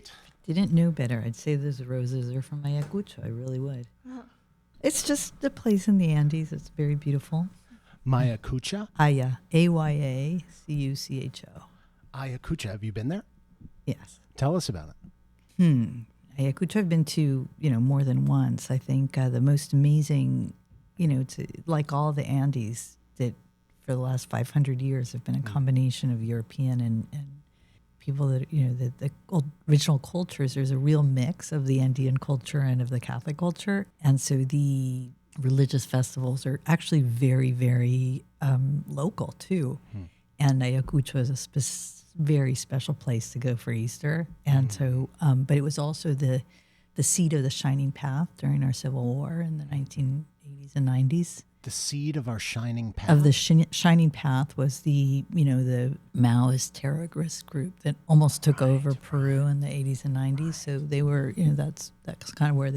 great. Didn't know better. I'd say those roses are from Ayacucho. I really would. It's just a place in the Andes. It's very beautiful. Ayacucho? Aya, Ayacucho. Ayacucho. Have you been there? Yes. Tell us about it. Ayacucho I've been to, more than once. I think the most amazing, it's like all the Andes that for the last 500 years have been a combination of European and people that, the original cultures. There's a real mix of the Andean culture and of the Catholic culture. And so the religious festivals are actually very, very local too. And Ayacucho is a very special place to go for Easter. And so, but it was also the seat of the Shining Path during our Civil War in the 1980s and 90s. The seed of our shining path? Of the Shining Path was the Maoist terrorist group that almost took over Peru in the 80s and 90s. So they were, that's kind of where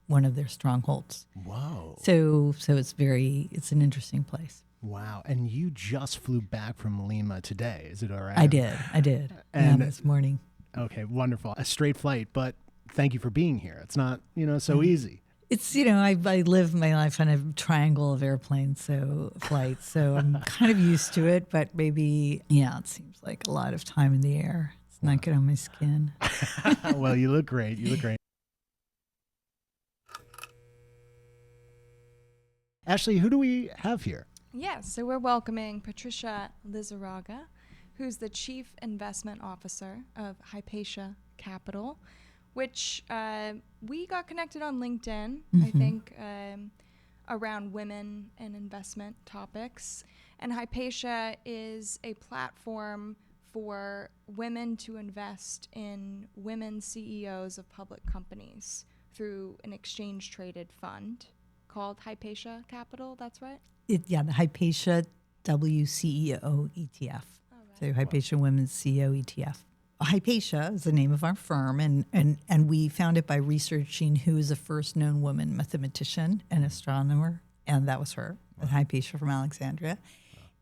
one of their strongholds. Whoa. So it's an interesting place. Wow. And you just flew back from Lima today. Is it all right? I did. And this morning. Okay, wonderful. A straight flight, but thank you for being here. It's not, so easy. It's, I live my life on a triangle of airplanes, flights. So I'm kind of used to it, but maybe, it seems like a lot of time in the air. It's not good on my skin. Well, you look great. Ashley, who do we have here? Yes, so we're welcoming Patricia Lizarraga, who's the Chief Investment Officer of Hypatia Capital, which we got connected on LinkedIn, I think, around women and investment topics. And Hypatia is a platform for women to invest in women CEOs of public companies through an exchange-traded fund called Hypatia Capital, that's right? The Hypatia WCEO ETF. Right. So Hypatia Women's CEO ETF. Hypatia is the name of our firm, and we found it by researching who is the first known woman mathematician and astronomer, and that was her, Hypatia from Alexandria.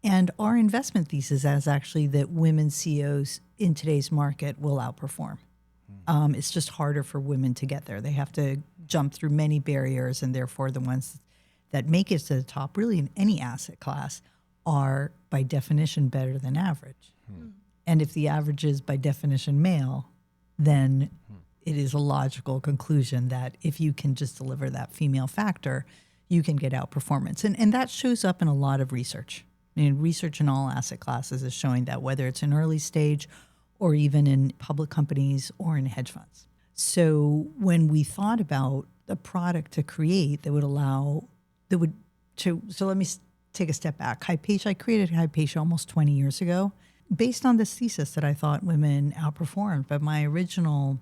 And our investment thesis is actually that women CEOs in today's market will outperform. It's just harder for women to get there. They have to jump through many barriers, and therefore the ones that make it to the top, really in any asset class, are by definition better than average. And if the average is by definition male, then it is a logical conclusion that if you can just deliver that female factor, you can get outperformance. And that shows up in a lot of research. Research in all asset classes is showing that, whether it's in early stage or even in public companies or in hedge funds. So when we thought about a product to create that would allow, so let me take a step back. Hypatia, I created Hypatia almost 20 years ago based on this thesis that I thought women outperformed. But my original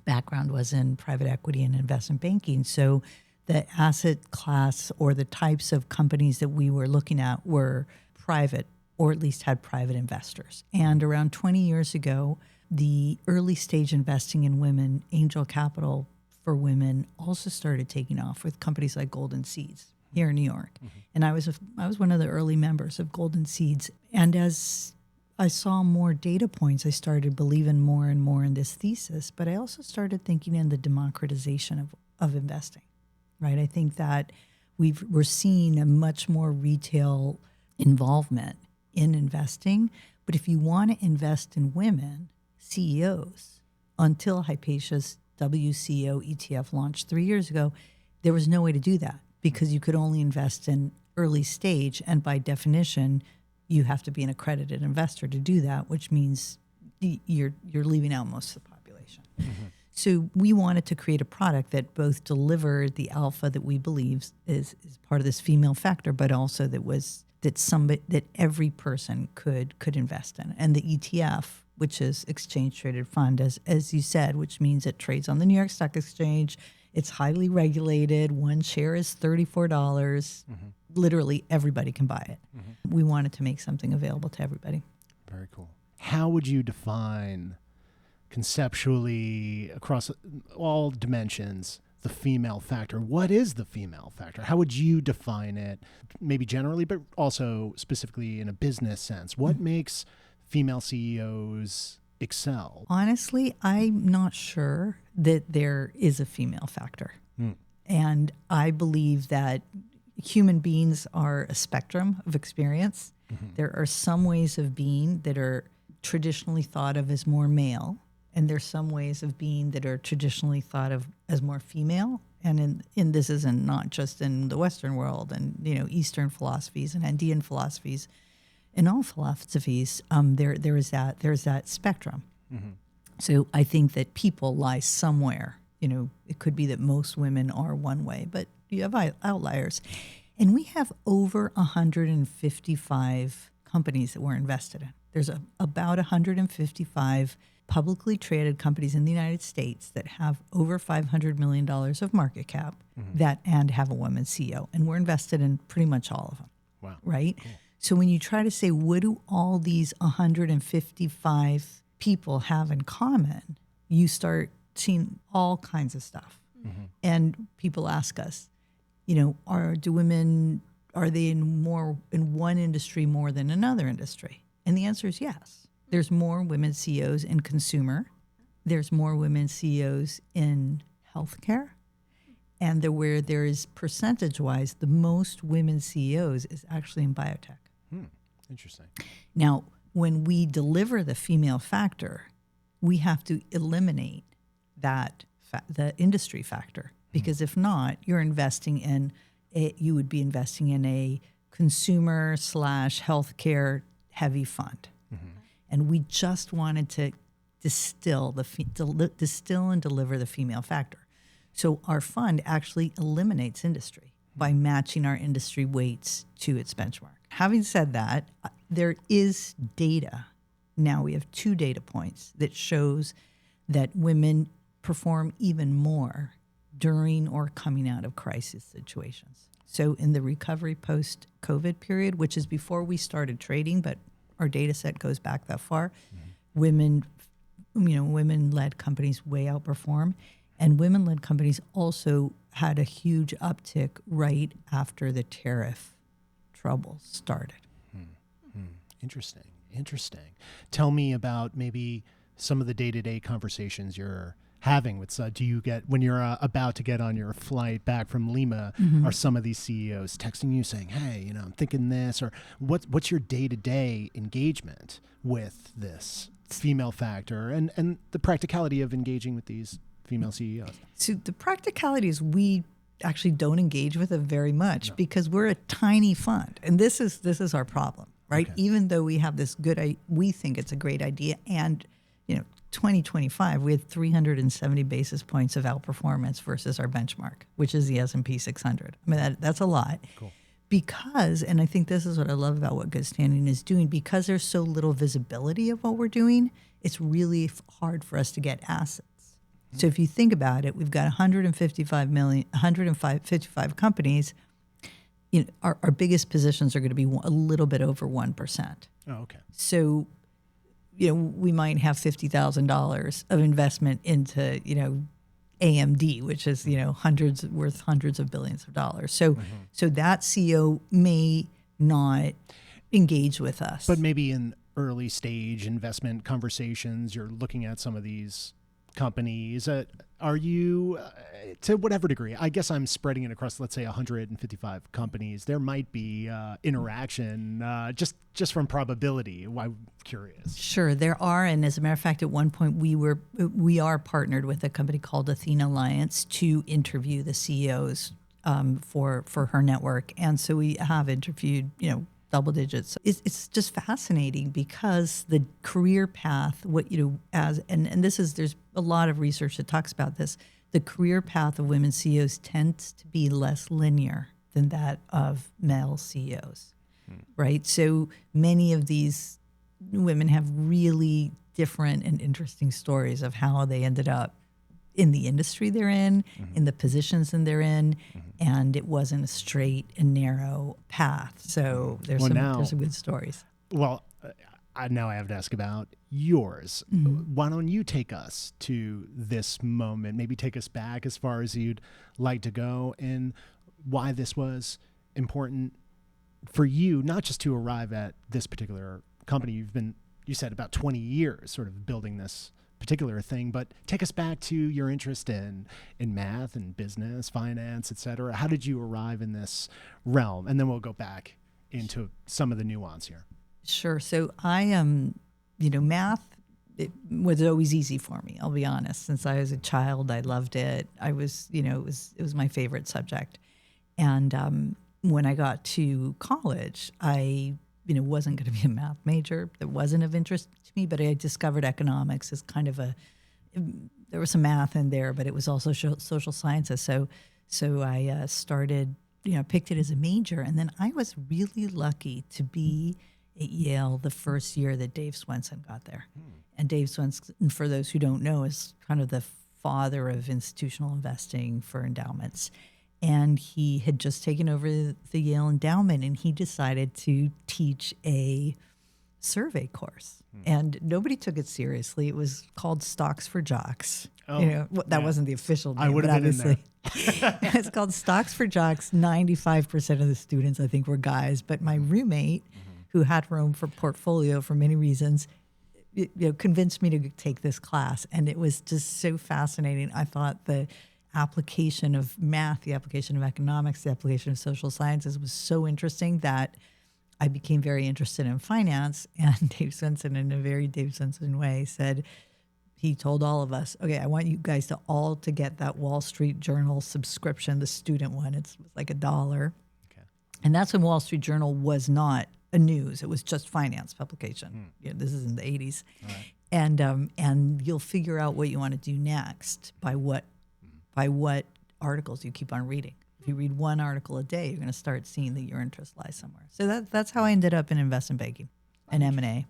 background was in private equity and investment banking. So the asset class or the types of companies that we were looking at were private, or at least had private investors. And around 20 years ago, the early stage investing in women, angel capital for women, also started taking off with companies like Golden Seeds here in New York. And I was one of the early members of Golden Seeds. And as I saw more data points, I started believing more and more in this thesis, but I also started thinking in the democratization of investing, right? I think that we're seeing a much more retail involvement in investing, but if you want to invest in women CEOs, until Hypatia's WCEO ETF launched 3 years ago, there was no way to do that because you could only invest in early stage, and by definition, you have to be an accredited investor to do that, which means you're leaving out most of the population. So we wanted to create a product that both delivered the alpha that we believe is part of this female factor, but also that every person could invest in. And the ETF, which is exchange traded fund, as you said, which means it trades on the New York Stock Exchange. It's highly regulated. One share is $34. Literally everybody can buy it. We wanted to make something available to everybody. Very cool. How would you define conceptually across all dimensions the female factor? What is the female factor? How would you define it, maybe generally, but also specifically in a business sense? What makes female CEOs excel? Honestly, I'm not sure that there is a female factor. And I believe that human beings are a spectrum of experience. There are some ways of being that are traditionally thought of as more male, and there's some ways of being that are traditionally thought of as more female. And in this isn't not just in the Western world, and Eastern philosophies and Andean philosophies, in all philosophies, there's that spectrum. So I think that people lie somewhere. It could be that most women are one way, but you have outliers. And we have over 155 companies that we're invested in. There's about 155 publicly traded companies in the United States that have over $500 million of market cap and have a woman CEO. And we're invested in pretty much all of them. Wow. Right? Cool. So when you try to say, what do all these 155 people have in common, you start seeing all kinds of stuff. And people ask us, are they in one industry more than another industry? And the answer is yes. There's more women CEOs in consumer. There's more women CEOs in healthcare. And where there is percentage-wise, the most women CEOs is actually in biotech. Interesting. Now, when we deliver the female factor, we have to eliminate the industry factor, because if not, you would be investing in a consumer / healthcare heavy fund. And we just wanted to distill and deliver the female factor. So our fund actually eliminates industry by matching our industry weights to its benchmark. Having said that, there is data. Now we have 2 data points that shows that women perform even more during or coming out of crisis situations. So in the recovery post-COVID period, which is before we started trading, but our data set goes back that far, women-led companies way outperform. And women-led companies also had a huge uptick right after the tariff troubles started. Interesting. Tell me about maybe some of the day-to-day conversations you're having with, do you get, when you're about to get on your flight back from Lima, are some of these CEOs texting you saying, hey, I'm thinking this, or what's your day-to-day engagement with this female factor and the practicality of engaging with these female CEOs? So the practicality is we actually don't engage with them very much because we're a tiny fund. And this is our problem, right? Okay. Even though we have this we think it's a great idea, and 2025, we had 370 basis points of outperformance versus our benchmark, which is the S&P 600. I mean, that's a lot. Cool. Because, and I think this is what I love about what Good Standing is doing, because there's so little visibility of what we're doing, it's really hard for us to get assets. So if you think about it, we've got 155 companies. Our biggest positions are going to be a little bit over 1%. Oh, okay. So we might have $50,000 of investment into, AMD, which is, worth hundreds of billions of dollars. So, so that CEO may not engage with us. But maybe in early stage investment conversations, you're looking at some of these companies. Are you, to whatever degree, I guess I'm spreading it across, let's say 155 companies, there might be interaction just from probability. I'm curious. Sure, there are. And as a matter of fact, at one point we are partnered with a company called Athena Alliance to interview the CEOs for her network. And so we have interviewed, double digits. It's just fascinating because the career path, there's a lot of research that talks about this. The career path of women CEOs tends to be less linear than that of male CEOs, right? So many of these women have really different and interesting stories of how they ended up in the industry they're in the positions that they're in, and it wasn't a straight and narrow path. So there's some good stories. Well, now I have to ask about yours. Why don't you take us to this moment? Maybe take us back as far as you'd like to go, and why this was important for you, not just to arrive at this particular company. You've been you said about 20 years sort of building this particular thing, but take us back to your interest in math and business, finance, et cetera. How did you arrive in this realm? And then we'll go back into some of the nuance here. Sure. So I math, it was always easy for me. I'll be honest. Since I was a child, I loved it. It was my favorite subject. And when I got to college, I wasn't going to be a math major. That wasn't of interest to me, but I discovered economics as kind of there was some math in there, but it was also social sciences. So I started, picked it as a major. And then I was really lucky to be at Yale the first year that Dave Swenson got there. And Dave Swenson, for those who don't know, is kind of the father of institutional investing for endowments. And he had just taken over the Yale endowment, and he decided to teach a survey course. And nobody took it seriously. It was called Stocks for Jocks. Oh, that wasn't the official name, I would have been in there. It's called Stocks for Jocks. 95% of the students, I think, were guys. But my roommate, who had her own portfolio for many reasons, convinced me to take this class. And it was just so fascinating. I thought the application of math, the application of economics, the application of social sciences was so interesting that I became very interested in finance. And Dave Swenson, in a very Dave Swenson way, he told all of us, okay, I want you guys to get that Wall Street Journal subscription, the student one. It's like $1. Okay. And that's when Wall Street Journal was not a news. It was just finance publication. This is in the 80s. Right. And you'll figure out what you want to do next by what articles you keep on reading. If you read one article a day, you're going to start seeing that your interest lies somewhere. So that's how I ended up in investment banking and M&A.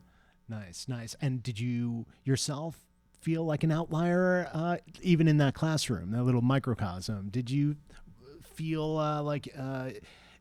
Nice. And did you yourself feel like an outlier, even in that classroom, that little microcosm? Did you feel like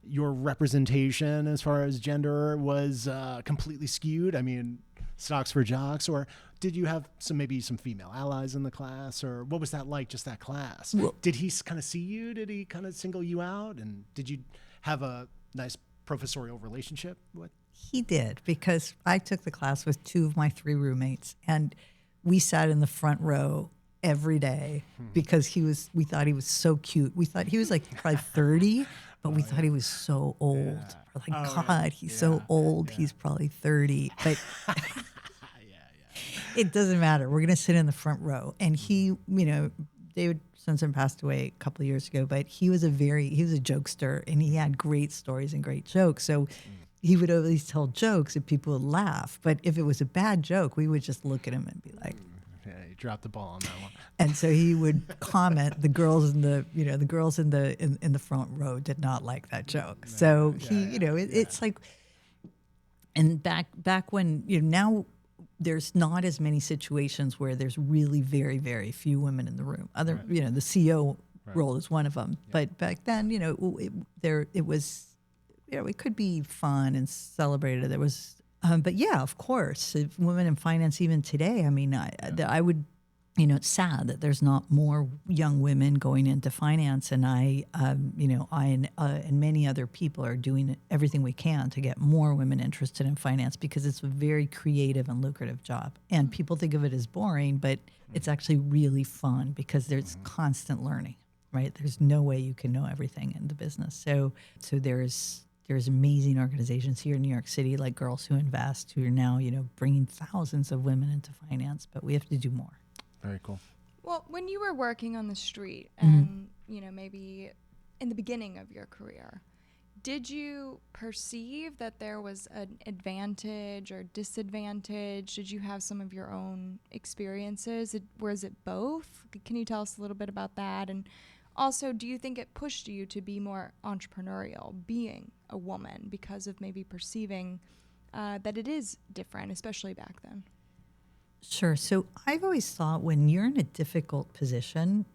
your representation as far as gender was completely skewed? I mean, Stocks for Jocks, or did you have maybe some female allies in the class, or what was that like, just that class? Well, did he kind of see you? Did he kind of single you out? And did you have a nice professorial relationship with? He did, because I took the class with 2 of my 3 roommates, and we sat in the front row every day because we thought he was so cute. We thought he was like probably 30, but we thought he was so old. Yeah. We're like, God, he's so old. Yeah. He's probably 30. But it doesn't matter. We're going to sit in the front row. And he, David Swenson passed away a couple of years ago, but he was a jokester, and he had great stories and great jokes. So he would always tell jokes and people would laugh. But if it was a bad joke, we would just look at him and be like, yeah, you dropped the ball on that one. And so he would comment. The girls in the front row did not like that joke. So it's like, and back when now there's not as many situations where there's really very, very few women in the room. The CEO role is one of them. Yeah. But back then, it was, it could be fun and celebrated. There was. But yeah, of course, if women in finance even today, I mean, I would, it's sad that there's not more young women going into finance, and I and many other people are doing everything we can to get more women interested in finance, because it's a very creative and lucrative job. And people think of it as boring, but it's actually really fun because there's constant learning, right? There's no way you can know everything in the business. So there's amazing organizations here in New York City, like Girls Who Invest, who are now, bringing thousands of women into finance, but we have to do more. Very cool. Well, when you were working on the street and, maybe in the beginning of your career, did you perceive that there was an advantage or disadvantage? Did you have some of your own experiences? Was it both? Can you tell us a little bit about that? And also, do you think it pushed you to be more entrepreneurial, being a woman, because of maybe perceiving that it is different, especially back then? Sure. So I've always thought when you're in a difficult position,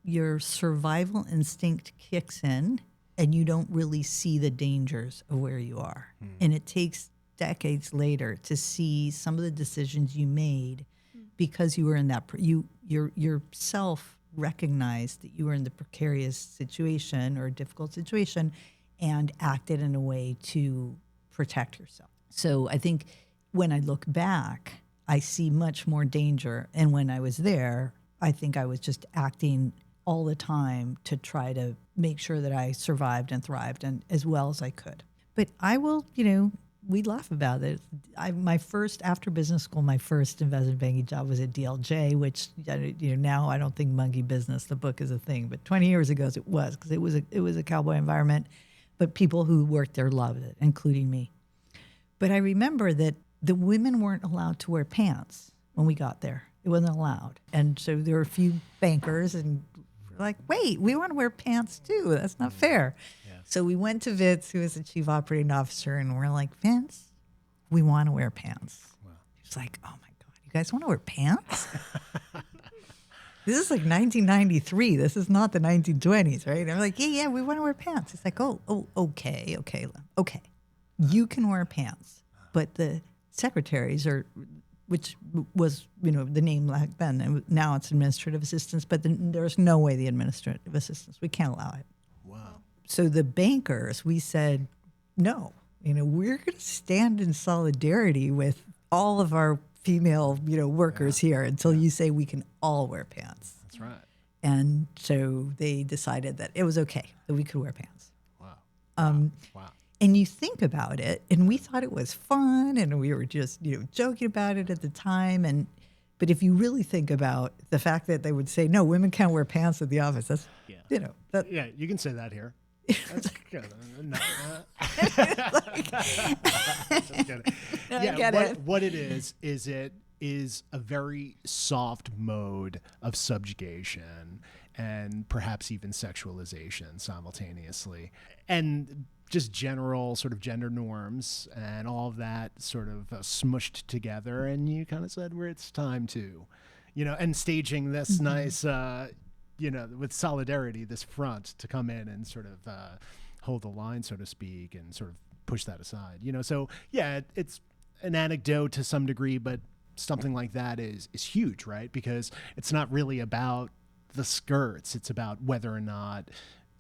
your survival instinct kicks in and you don't really see the dangers of where you are. And it takes decades later to see some of the decisions you made because you were in that, yourself recognized that you were in the precarious situation or difficult situation and acted in a way to protect yourself. So I think when I look back, I see much more danger. And when I was there, I think I was just acting all the time to try to make sure that I survived and thrived and as well as I could. But I will, we laugh about it. After business school, my first investment banking job was at DLJ, which, now I don't think monkey business, the book, is a thing. But 20 years ago it was, because it was a cowboy environment. But people who worked there loved it, including me. But I remember that the women weren't allowed to wear pants when we got there. It wasn't allowed. And so there were a few bankers and we're like, wait, we want to wear pants too. That's not fair. Yeah. So we went to Vince, who was the chief operating officer, and we're like, Vince, we want to wear pants. Wow. He's like, oh my God, you guys want to wear pants? This is like 1993. This is not the 1920s, right? And I'm like, yeah, we want to wear pants. He's like, okay. You can wear pants, but the secretaries which was, the name back then, and now it's administrative assistants, but there's no way the administrative assistants, we can't allow it. Wow. So the bankers, we said, no, we're going to stand in solidarity with all of our female, workers here until you say we can all wear pants. That's right. And so they decided that it was okay, that we could wear pants. Wow. Wow. And you think about it, and we thought it was fun, and we were just, joking about it at the time. But if you really think about the fact that they would say, no, women can't wear pants at the office, that's, yeah, you can say that here. That's good. What it is a very soft mode of subjugation and perhaps even sexualization simultaneously. And just general sort of gender norms and all of that sort of smushed together. And you kind of said, where it's time to, and staging this nice, with solidarity, this front to come in and sort of hold the line, so to speak, and sort of push that aside, So yeah, it's an anecdote to some degree, but something like that is huge, right? Because it's not really about the skirts. It's about whether or not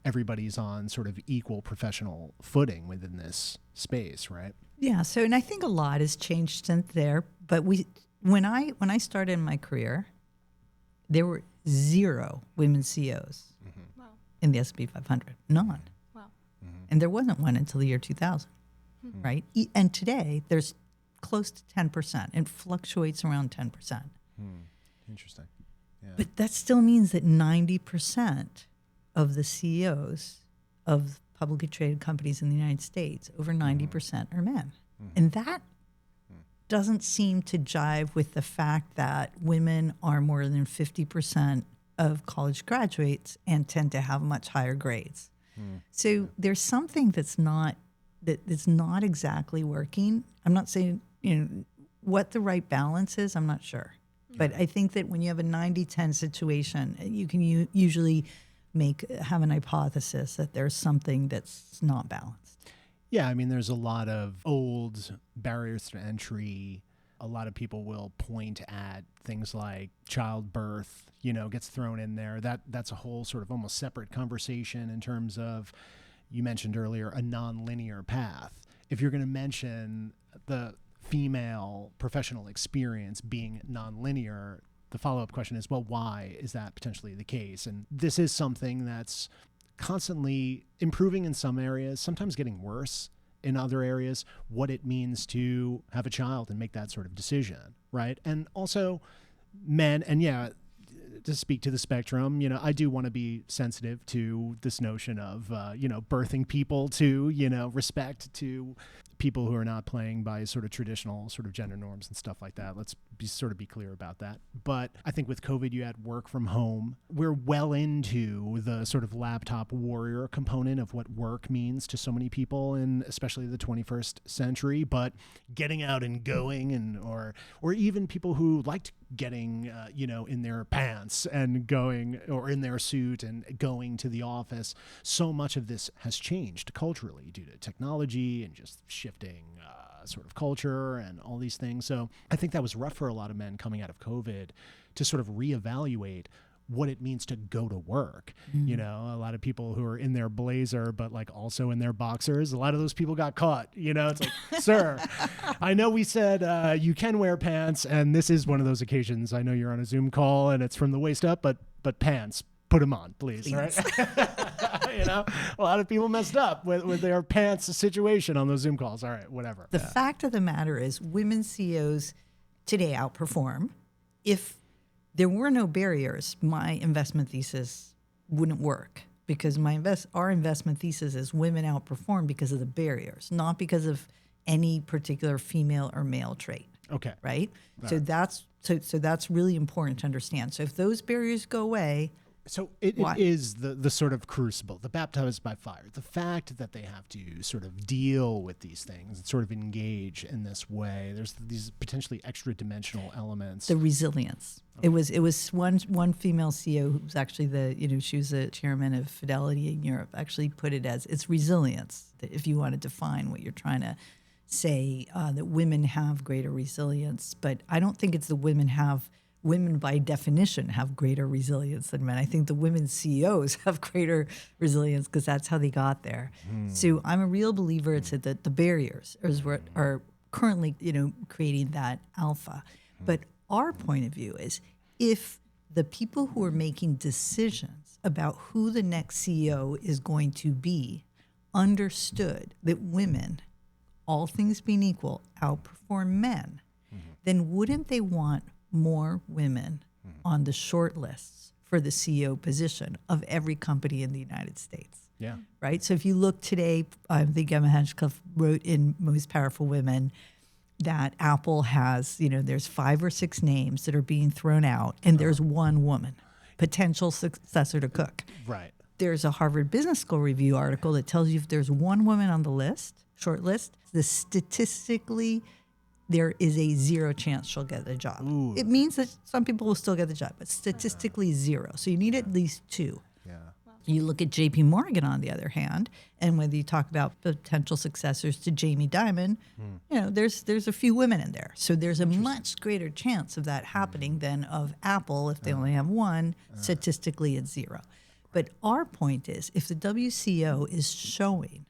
everybody's on sort of equal professional footing within this space, right? Yeah. So, and I think a lot has changed since there. But when I started in my career, there were 0 women CEOs Wow. in the S&P 500. None. Wow. And there wasn't one until the year 2000, right? And today there's close to 10%. It fluctuates around 10%. Interesting. Yeah. But that still means that 90% of the CEOs of publicly traded companies in the United States, over 90% are men. And that doesn't seem to jive with the fact that women are more than 50% of college graduates and tend to have much higher grades. So there's something that's not exactly working. I'm not saying, what the right balance is, I'm not sure. But I think that when you have a 90-10 situation, you can usually have an hypothesis that there's something that's not balanced. Yeah, I mean, there's a lot of old barriers to entry. A lot of people will point at things like childbirth, gets thrown in there. That's a whole sort of almost separate conversation in terms of, you mentioned earlier, a nonlinear path. If you're going to mention the female professional experience being nonlinear, the follow-up question is, well, why is that potentially the case? And this is something that's constantly improving in some areas, sometimes getting worse in other areas, what it means to have a child and make that sort of decision, right? And also men, and yeah, to speak to the spectrum, I do want to be sensitive to this notion of, birthing people to, respect to people who are not playing by sort of traditional sort of gender norms and stuff like that. Let's be clear about that. But I think with COVID, you had work from home. We're well into the sort of laptop warrior component of what work means to so many people, and especially the 21st century. But getting out and going, and or even people who liked getting, in their pants and going, or in their suit and going to the office, so much of this has changed culturally due to technology and just shifting sort of culture and all these things. So I think that was rough for a lot of men coming out of COVID to sort of reevaluate what it means to go to work. You know, a lot of people who are in their blazer, but like also in their boxers, a lot of those people got caught. You know, it's like, sir, I know we said you can wear pants, and this is one of those occasions. I know you're on a Zoom call and it's from the waist up, but pants, put them on, please. Right? You know, a lot of people messed up with their pants situation on those Zoom calls. All right, whatever. The fact of the matter is women CEOs today outperform. If there were no barriers, my investment thesis wouldn't work, because our investment thesis is women outperform because of the barriers, not because of any particular female or male trait. Okay. Right? So that's really important to understand. So if those barriers go away, so it is the sort of crucible, the baptized by fire, the fact that they have to sort of deal with these things and sort of engage in this way. There's these potentially extra dimensional elements. The resilience. Okay. It was one female CEO who was actually she was the chairman of Fidelity in Europe, actually put it as it's resilience. If you want to define what you're trying to say, that women have greater resilience, but I don't think it's women by definition have greater resilience than men. I think the women CEOs have greater resilience because that's how they got there. So I'm a real believer it's that the barriers is what are currently, creating that alpha. But our point of view is if the people who are making decisions about who the next CEO is going to be understood that women, all things being equal, outperform men, then wouldn't they want more women on the short lists for the CEO position of every company in the United States? Yeah. Right? So if you look today, I think Emma Hedgecliff wrote in Most Powerful Women that Apple has, there's 5 or 6 names that are being thrown out, and there's one woman, potential successor to Cook. Right. There's a Harvard Business School review article that tells you if there's one woman on the list, short list, statistically there is a 0 chance she'll get the job. Ooh. It means that some people will still get the job, but statistically 0. So you need at least 2. Yeah. You look at JP Morgan, on the other hand, and whether you talk about potential successors to Jamie Dimon, there's a few women in there. So there's a much greater chance of that happening than of Apple if they only have one. Statistically, it's 0. But our point is, if the WCEO is showing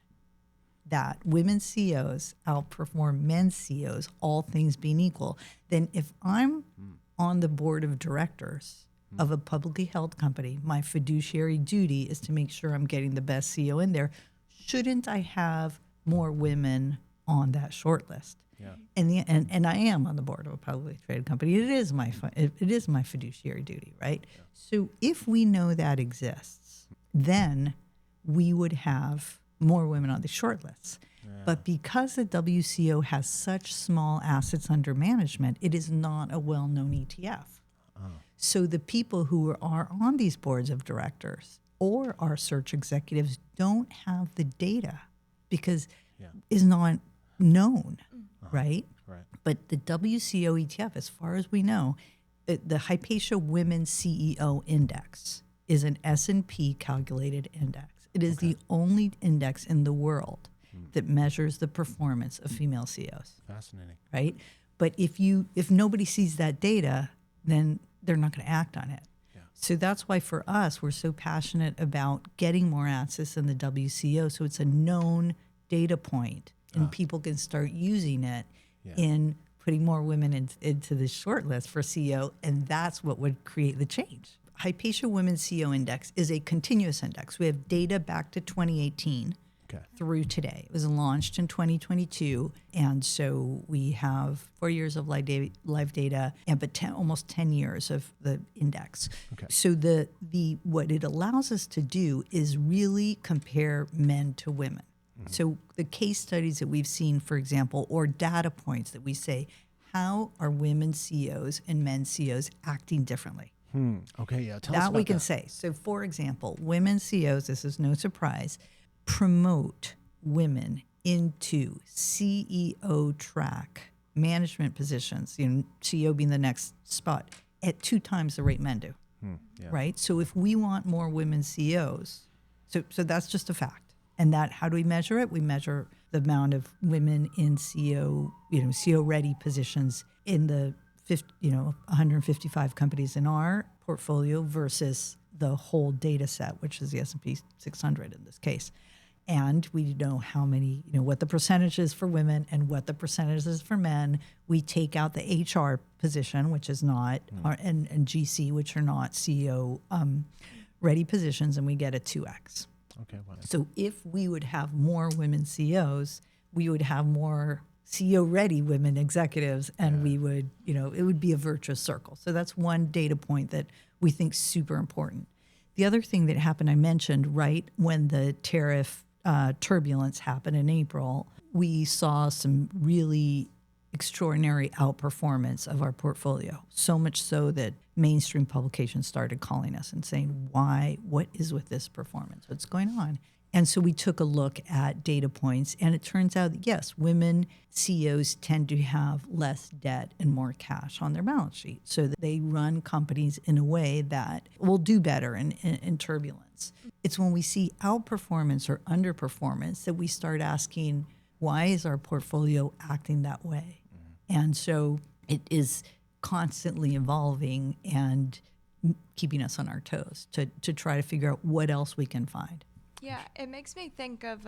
that women CEOs outperform men CEOs, all things being equal, then if I'm on the board of directors of a publicly held company, my fiduciary duty is to make sure I'm getting the best CEO in there. Shouldn't I have more women on that short list? Yeah. And I am on the board of a publicly traded company. It is my fiduciary duty, right? Yeah. So if we know that exists, then we would have more women on the short lists. Yeah. But because the WCEO has such small assets under management, it is not a well-known ETF. Oh. So the people who are on these boards of directors or our search executives don't have the data because it's not known, right? Right. But the WCEO ETF, as far as we know, the Hypatia Women CEO Index is an S&P calculated index. It is the only index in the world that measures the performance of female CEOs. Fascinating. Right? But if nobody sees that data, then they're not going to act on it. Yeah. So that's why for us, we're so passionate about getting more access in the WCEO so it's a known data point and people can start using it in putting more women into the short list for CEO, and that's what would create the change. Hypatia Women CEO Index is a continuous index. We have data back to 2018 through today. It was launched in 2022, and so we have 4 years of live data, but almost 10 years of the index. Okay. So what it allows us to do is really compare men to women. Mm-hmm. So the case studies that we've seen, for example, or data points that we say, how are women CEOs and men CEOs acting differently? Okay, yeah. Tell us that about we can that. say. So, for example, women CEOs, this is no surprise, promote women into CEO track management positions, CEO being the next spot, at 2 times the rate men do, right? So if we want more women CEOs, so that's just a fact. And that, how do we measure it? We measure the amount of women in CEO ready positions in the 155 companies in our portfolio versus the whole data set, which is the S&P 600 in this case. And we know how many, what the percentage is for women and what the percentage is for men. We take out the HR position, which is not, and GC, which are not CEO ready positions, and we get a 2x. Okay. Wow. So if we would have more women CEOs, we would have more CEO ready women executives, and we would, it would be a virtuous circle. So that's one data point that we think super important. The other thing that happened, I mentioned, right when the tariff turbulence happened in April, we saw some really extraordinary outperformance of our portfolio. So much so that mainstream publications started calling us and saying, why, what is with this performance? What's going on? And so we took a look at data points, and it turns out that, yes, women CEOs tend to have less debt and more cash on their balance sheet, so that they run companies in a way that will do better in turbulence. It's when we see outperformance or underperformance that we start asking, why is our portfolio acting that way? And so it is constantly evolving and keeping us on our toes to try to figure out what else we can find. Yeah, it makes me think of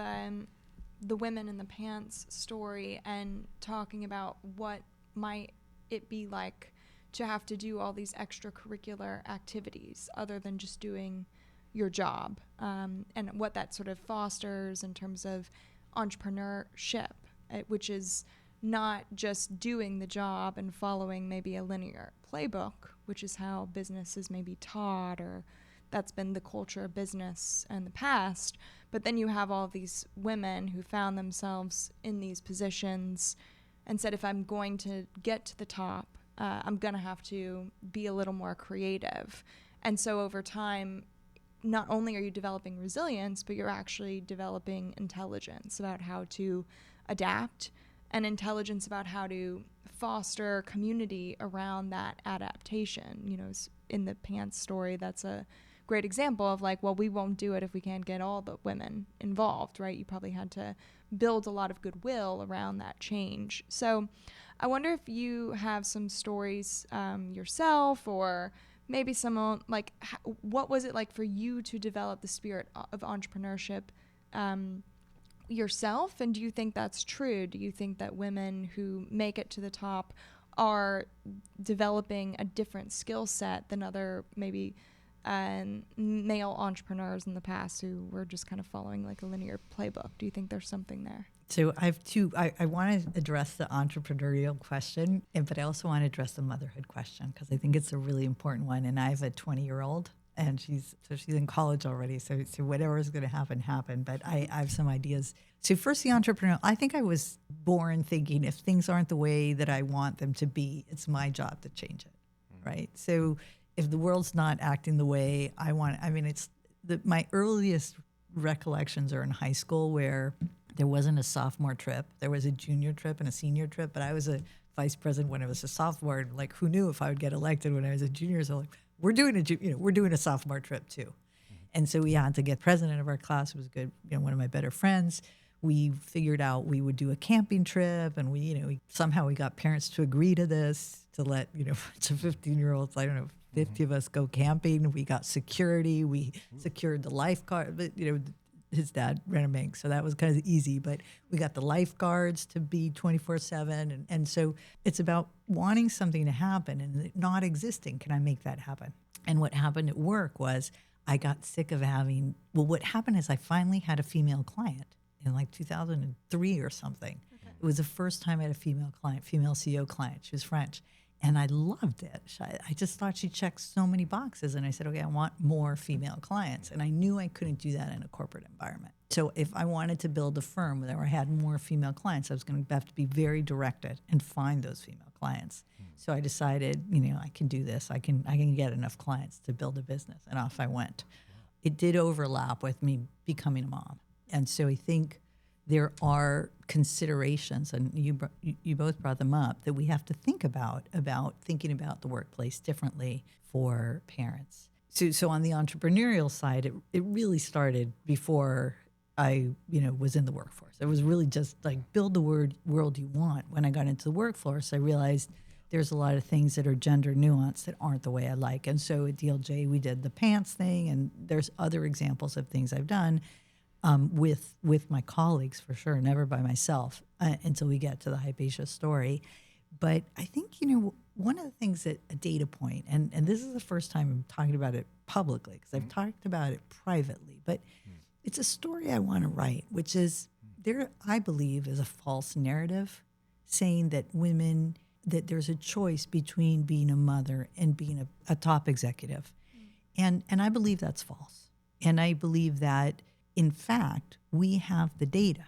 the women in the pants story and talking about what might it be like to have to do all these extracurricular activities other than just doing your job, and what that sort of fosters in terms of entrepreneurship, which is not just doing the job and following maybe a linear playbook, which is how business is maybe taught, or that's been the culture of business in the past. But then you have all these women who found themselves in these positions and said, if I'm going to get to the top, I'm going to have to be a little more creative. And so over time, not only are you developing resilience, but you're actually developing intelligence about how to adapt and intelligence about how to foster community around that adaptation. In the pants story, that's a great example of like, well, we won't do it if we can't get all the women involved, right? You probably had to build a lot of goodwill around that change. So I wonder if you have some stories yourself, or maybe someone like, what was it like for you to develop the spirit of entrepreneurship yourself? And do you think that's true? Do you think that women who make it to the top are developing a different skill set than other maybe male entrepreneurs in the past who were just kind of following like a linear playbook? Do you think there's something there? So I have two. I want to address the entrepreneurial question, but I also want to address the motherhood question, because I think it's a really important one. And I have a 20-year-old, and she's in college already. So whatever is going to happen. But I have some ideas. So first, the entrepreneurial. I think I was born thinking, if things aren't the way that I want them to be, it's my job to change it, right? So if the world's not acting the way I want, my earliest recollections are in high school, where there wasn't a sophomore trip. There was a junior trip and a senior trip, but I was a vice president when I was a sophomore. And like, who knew if I would get elected when I was a junior? So like, we're doing a sophomore trip too. And so we had to get president of our class, who was good, one of my better friends. We figured out we would do a camping trip, and we somehow got parents to agree to this, to let, to 15-year-olds, I don't know, 50 of us go camping. We got security. We secured the lifeguard, but his dad ran a bank, so that was kind of easy. But we got the lifeguards to be 24/7, and so it's about wanting something to happen and it not existing. Can I make that happen? And what happened at work was I got sick of having. Well, what happened is I finally had a female client in like 2003 or something. Okay. It was the first time I had a female CEO client. She was French. And I loved it. I just thought she checked so many boxes. And I said, okay, I want more female clients. And I knew I couldn't do that in a corporate environment. So if I wanted to build a firm where I had more female clients, I was going to have to be very directed and find those female clients. So I decided, I can do this. I can get enough clients to build a business. And off I went. It did overlap with me becoming a mom. And so I think there are considerations, and you both brought them up, that we have to think about thinking about the workplace differently for parents. So on the entrepreneurial side, it really started before I was in the workforce. It was really just like build the world you want. When I got into the workforce, I realized there's a lot of things that are gender nuanced that aren't the way I like. And so at DLJ, we did the pants thing, and there's other examples of things I've done with my colleagues, for sure, never by myself until we get to the Hypatia story. But I think, one of the things that a data point, and this is the first time I'm talking about it publicly, because I've talked about it privately, but it's a story I want to write, which is there, I believe, is a false narrative saying that that there's a choice between being a mother and being a top executive. And I believe that's false. And I believe that, in fact, we have the data.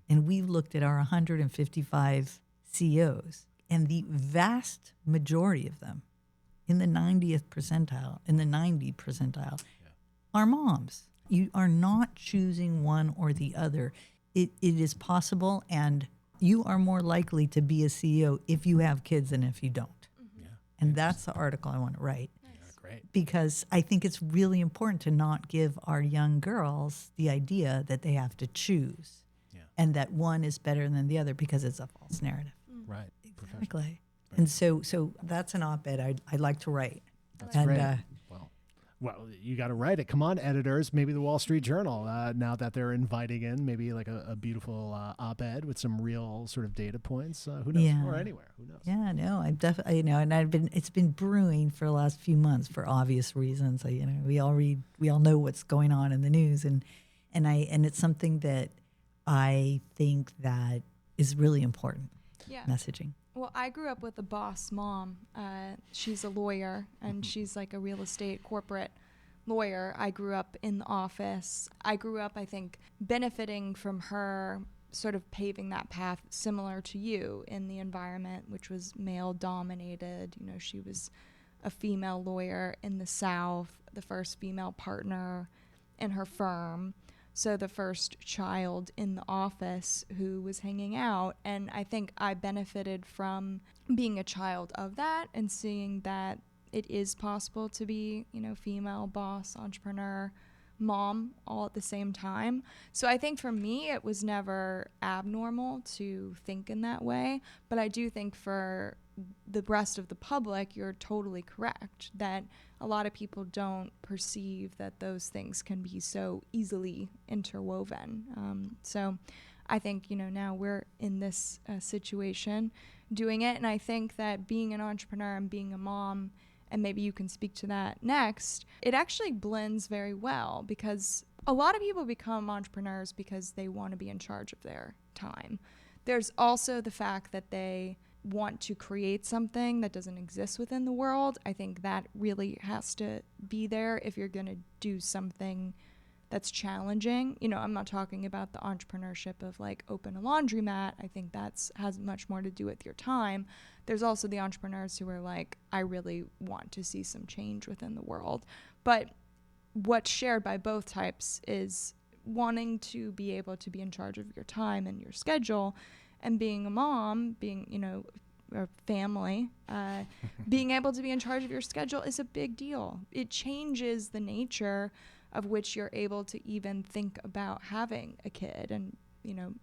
And we've looked at our 155 CEOs, and the vast majority of them, in the 90th percentile, in the 90 percentile, are moms. You are not choosing one or the other. It is possible, and you are more likely to be a CEO if you have kids than if you don't. And that's the article I want to write. Great. Because I think it's really important to not give our young girls the idea that they have to choose and that one is better than the other, because it's a false narrative. Right. Exactly. And so that's an op-ed I'd like to write. That's great. Well, you got to write it. Come on, editors. Maybe the Wall Street Journal, now that they're inviting in, maybe like a beautiful op-ed with some real sort of data points. Who knows? Yeah. Or anywhere. Who knows? Yeah, no, I'm definitely, and it's been brewing for the last few months for obvious reasons. We all know what's going on in the news, and it's something that I think that is really important. Yeah. Messaging. Well, I grew up with a boss mom. She's a lawyer, and she's like a real estate corporate lawyer. I grew up in the office. I grew up, I think, benefiting from her sort of paving that path similar to you in the environment, which was male-dominated. She was a female lawyer in the South, the first female partner in her firm. So the first child in the office who was hanging out. And I think I benefited from being a child of that and seeing that it is possible to be, female boss, entrepreneur, mom, all at the same time. So I think for me, it was never abnormal to think in that way. But I do think for the rest of the public, you're totally correct that a lot of people don't perceive that those things can be so easily interwoven. So I think, now we're in this situation doing it. And I think that being an entrepreneur and being a mom, and maybe you can speak to that next, it actually blends very well, because a lot of people become entrepreneurs because they want to be in charge of their time. There's also the fact that they want to create something that doesn't exist within the world. I think that really has to be there if you're going to do something that's challenging. I'm not talking about the entrepreneurship of like open a laundromat. I think has much more to do with your time. There's also the entrepreneurs who are like, I really want to see some change within the world. But what's shared by both types is wanting to be able to be in charge of your time and your schedule. And being a mom, being, a family, being able to be in charge of your schedule is a big deal. It changes the nature of which you're able to even think about having a kid and,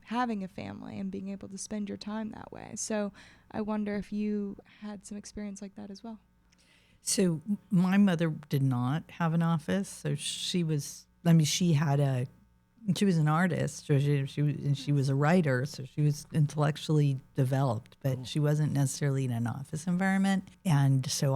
having a family and being able to spend your time that way. So I wonder if you had some experience like that as well. So my mother did not have an office. So she was an artist, so she was a writer, so she was intellectually developed, but she wasn't necessarily in an office environment. And so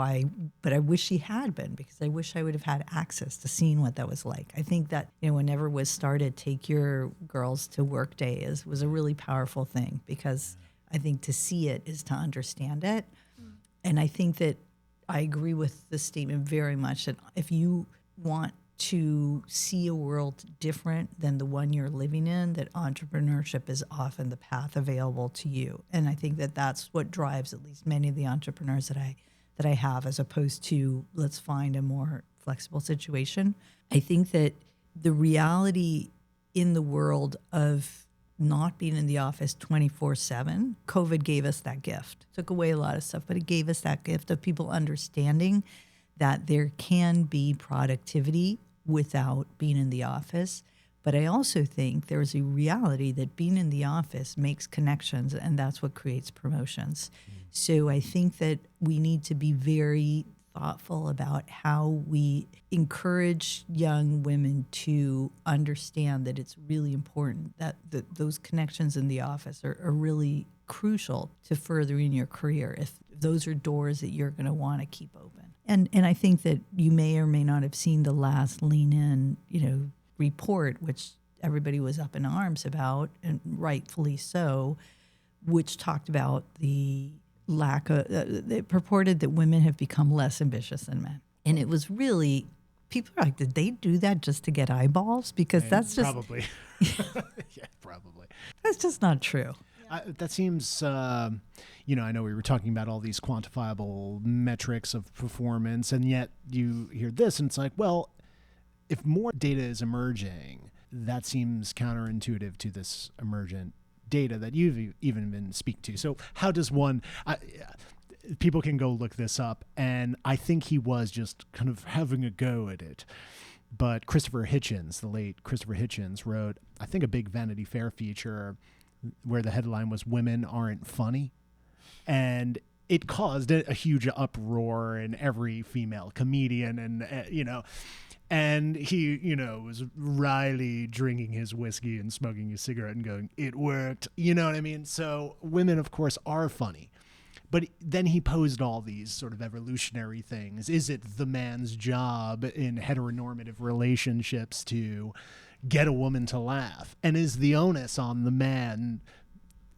but I wish she had been, because I wish I would have had access to seeing what that was like. I think that, whenever it was started, Take Your Girls to Work Day was a really powerful thing, because I think to see it is to understand it. And I think that I agree with the statement very much that if you want to see a world different than the one you're living in, that entrepreneurship is often the path available to you. And I think that that's what drives at least many of the entrepreneurs that I have, as opposed to let's find a more flexible situation. I think that the reality in the world of not being in the office 24/7, COVID gave us that gift. Took away a lot of stuff, but it gave us that gift of people understanding that there can be productivity without being in the office. But I also think there's a reality that being in the office makes connections, and that's what creates promotions. So I think that we need to be very thoughtful about how we encourage young women to understand that it's really important that those connections in the office are really crucial to furthering your career if those are doors that you're going to want to keep open. And I think that you may or may not have seen the last Lean In, report, which everybody was up in arms about, and rightfully so, which talked about the lack of, it purported that women have become less ambitious than men. And it was really, people are like, did they do that just to get eyeballs? Because that's just. Probably. Yeah, probably. That's just not true. That seems, I know we were talking about all these quantifiable metrics of performance, and yet you hear this and it's like, well, if more data is emerging, that seems counterintuitive to this emergent data that you've even been speaking to. So how does one, people can go look this up, and I think he was just kind of having a go at it. But Christopher Hitchens, the late Christopher Hitchens, wrote, I think, a big Vanity Fair feature where the headline was "Women Aren't Funny." And it caused a huge uproar in every female comedian, and he, was wryly drinking his whiskey and smoking his cigarette and going, it worked. You know what I mean? So women, of course, are funny. But then he posed all these sort of evolutionary things. Is it the man's job in heteronormative relationships to get a woman to laugh? And is the onus on the man,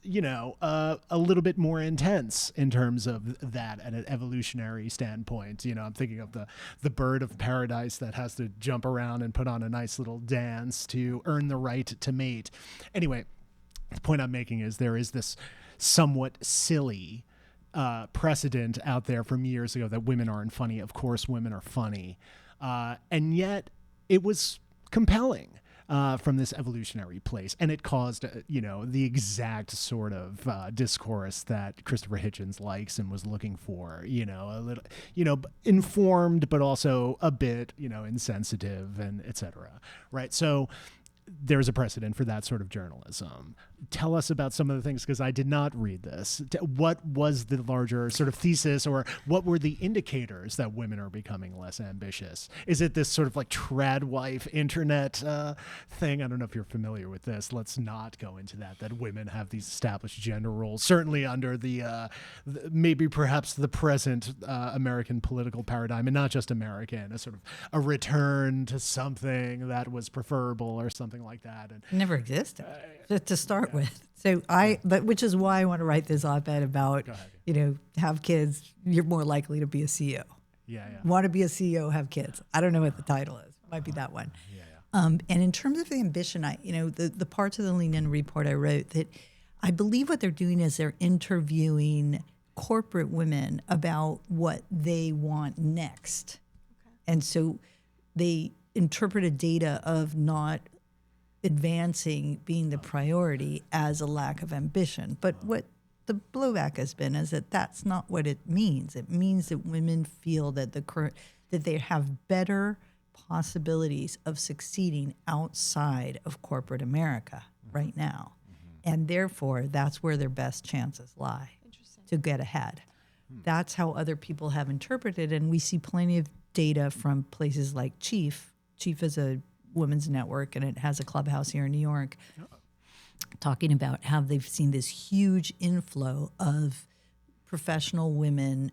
a little bit more intense in terms of that at an evolutionary standpoint? I'm thinking of the bird of paradise that has to jump around and put on a nice little dance to earn the right to mate. Anyway, the point I'm making is there is this somewhat silly precedent out there from years ago that women aren't funny. Of course, women are funny. And yet it was compelling. From this evolutionary place. And it caused, the exact sort of discourse that Christopher Hitchens likes and was looking for, a little, informed, but also a bit, insensitive and et cetera. Right. So there's a precedent for that sort of journalism. Tell us about some of the things, because I did not read this. What was the larger sort of thesis, or what were the indicators that women are becoming less ambitious? Is it this sort of like trad wife internet thing? I don't know if you're familiar with this. Let's not go into that women have these established gender roles, certainly under the maybe perhaps the present American political paradigm, and not just American, a sort of a return to something that was preferable or something like that. And never existed to start with. So but which is why I want to write this op-ed about, have kids, you're more likely to be a CEO. Want to be a CEO, have kids. I don't know what the title is. Might be that one. And in terms of the ambition, the parts of the Lean In report I wrote, that I believe what they're doing is they're interviewing corporate women about what they want next. Okay. And so they interpreted data of not advancing being the priority as a lack of ambition. But what the blowback has been is that that's not what it means. It means that women feel that that they have better possibilities of succeeding outside of corporate America right now. And therefore, that's where their best chances lie to get ahead. That's how other people have interpreted, and we see plenty of data from places like Chief. Chief is a women's network, and it has a clubhouse here in New York, talking about how they've seen this huge inflow of professional women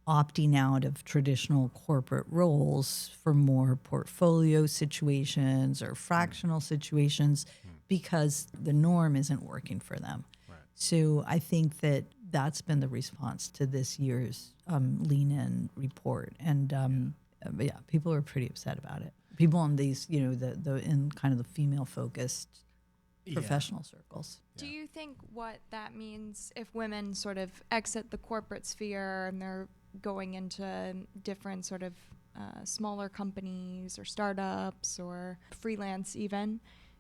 opting out of traditional corporate roles for more portfolio situations or fractional situations because the norm isn't working for them. Right. So I think that that's been the response to this year's Lean In report. And people are pretty upset about it. People in these, in kind of the female-focused professional circles. Do you think what that means if women sort of exit the corporate sphere and they're going into different sort of smaller companies or startups or freelance even,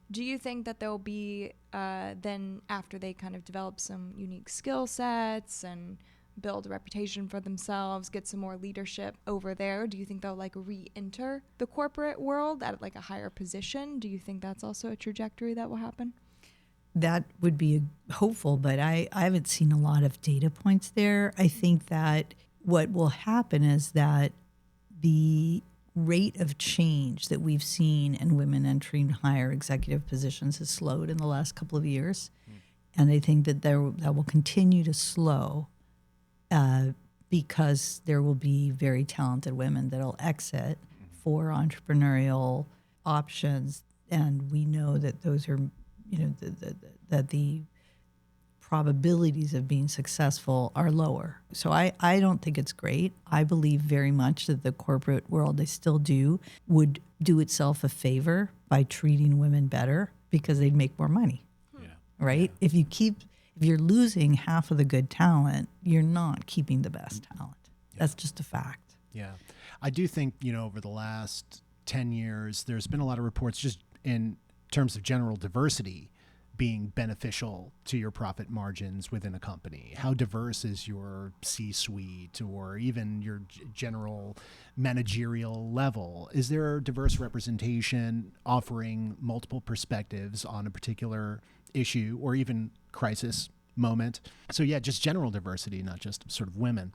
do you think that there'll be then after they kind of develop some unique skill sets and build a reputation for themselves, get some more leadership over there? Do you think they'll like re-enter the corporate world at like a higher position? Do you think that's also a trajectory that will happen? That would be hopeful, but I haven't seen a lot of data points there. I think that what will happen is that the rate of change that we've seen in women entering higher executive positions has slowed in the last couple of years. And I think that that will continue to slow because there will be very talented women that will exit for entrepreneurial options. And we know that those are, that the probabilities of being successful are lower. So I don't think it's great. I believe very much that the corporate world, I still do, would do itself a favor by treating women better because they'd make more money. Right? Yeah. If you're losing half of the good talent, you're not keeping the best talent. Yeah. That's just a fact. Yeah. I do think, over the last 10 years, there's been a lot of reports just in terms of general diversity being beneficial to your profit margins within a company. How diverse is your C-suite or even your general managerial level? Is there diverse representation offering multiple perspectives on a particular issue or even crisis moment? So yeah, just general diversity, not just sort of women.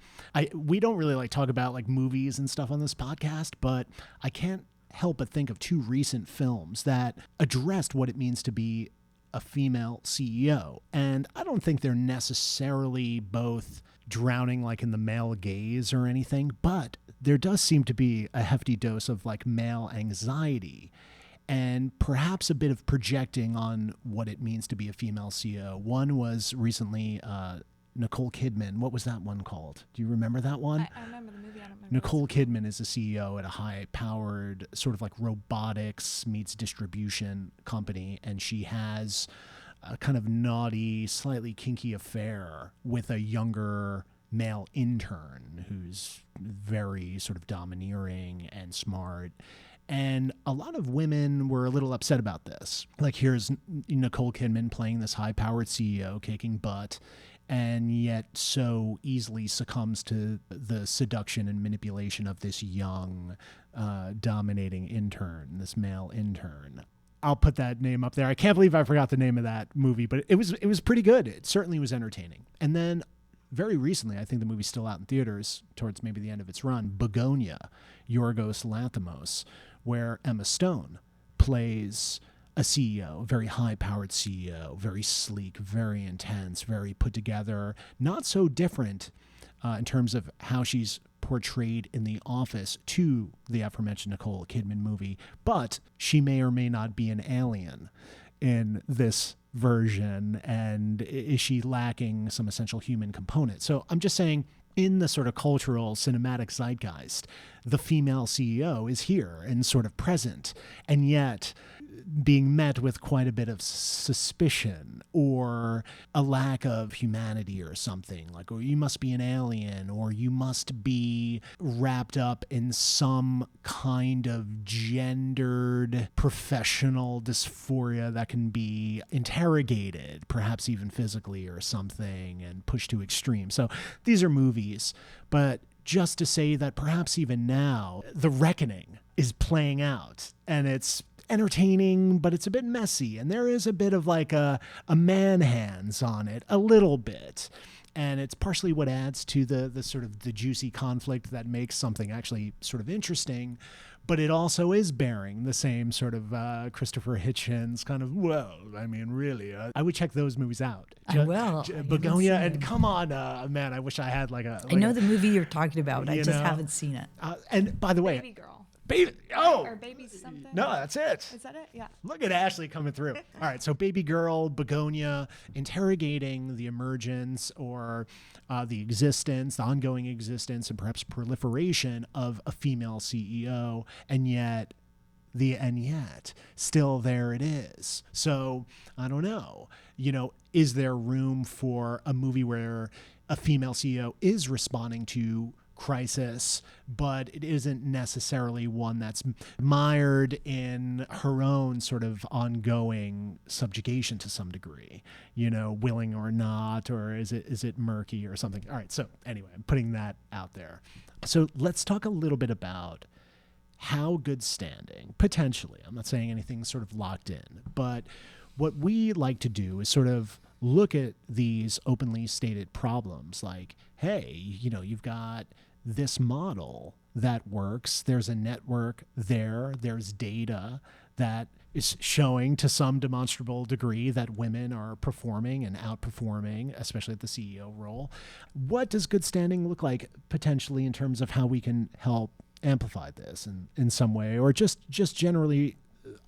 We don't really like talk about like movies and stuff on this podcast, but I can't help but think of two recent films that addressed what it means to be a female CEO. And I don't think they're necessarily both drowning like in the male gaze or anything, but there does seem to be a hefty dose of like male anxiety and perhaps a bit of projecting on what it means to be a female CEO. One was recently Nicole Kidman. What was that one called? Do you remember that one? I remember the movie. I don't remember. Nicole Kidman is a CEO at a high-powered sort of like robotics meets distribution company, and she has a kind of naughty, slightly kinky affair with a younger male intern who's very sort of domineering and smart. And a lot of women were a little upset about this. Like, here's Nicole Kidman playing this high-powered CEO, kicking butt, and yet so easily succumbs to the seduction and manipulation of this young, dominating intern, this male intern. I'll put that name up there. I can't believe I forgot the name of that movie, but it was pretty good. It certainly was entertaining. And then very recently, I think the movie's still out in theaters towards maybe the end of its run, Bugonia, Yorgos Lanthimos, where Emma Stone plays a CEO, a very high-powered CEO, very sleek, very intense, very put together, not so different in terms of how she's portrayed in The Office to the aforementioned Nicole Kidman movie, but she may or may not be an alien in this version, and is she lacking some essential human component? So I'm just saying, in the sort of cultural cinematic zeitgeist, the female CEO is here and sort of present, and yet being met with quite a bit of suspicion or a lack of humanity or something, like, or you must be an alien, or you must be wrapped up in some kind of gendered professional dysphoria that can be interrogated, perhaps even physically or something, and pushed to extreme. So these are movies, but just to say that perhaps even now, the reckoning is playing out, and it's entertaining, but it's a bit messy, and there is a bit of like a man hands on it, a little bit, and it's partially what adds to the sort of the juicy conflict that makes something actually sort of interesting. But it also is bearing the same sort of Christopher Hitchens kind of, well, I mean, really, I would check those movies out. I will. Begonia, and come on, man, I wish I had like a. Like I know the movie you're talking about. I just haven't seen it. And by the way, Babygirl. Or Baby something? No, that's it. Is that it? Yeah. Look at Ashley coming through. All right, so Babygirl, Bugonia, interrogating the emergence or the existence, the ongoing existence, and perhaps proliferation of a female CEO, and yet still there it is. So I don't know, is there room for a movie where a female CEO is responding to crisis, but it isn't necessarily one that's mired in her own sort of ongoing subjugation to some degree, willing or not, or is it murky or something? All right. So anyway, I'm putting that out there. So let's talk a little bit about how good standing, potentially, I'm not saying anything sort of locked in, but what we like to do is sort of look at these openly stated problems like, hey, you've got this model that works. There's a network there. There's data that is showing to some demonstrable degree that women are performing and outperforming, especially at the CEO role. What does good standing look like potentially in terms of how we can help amplify this in some way, or just generally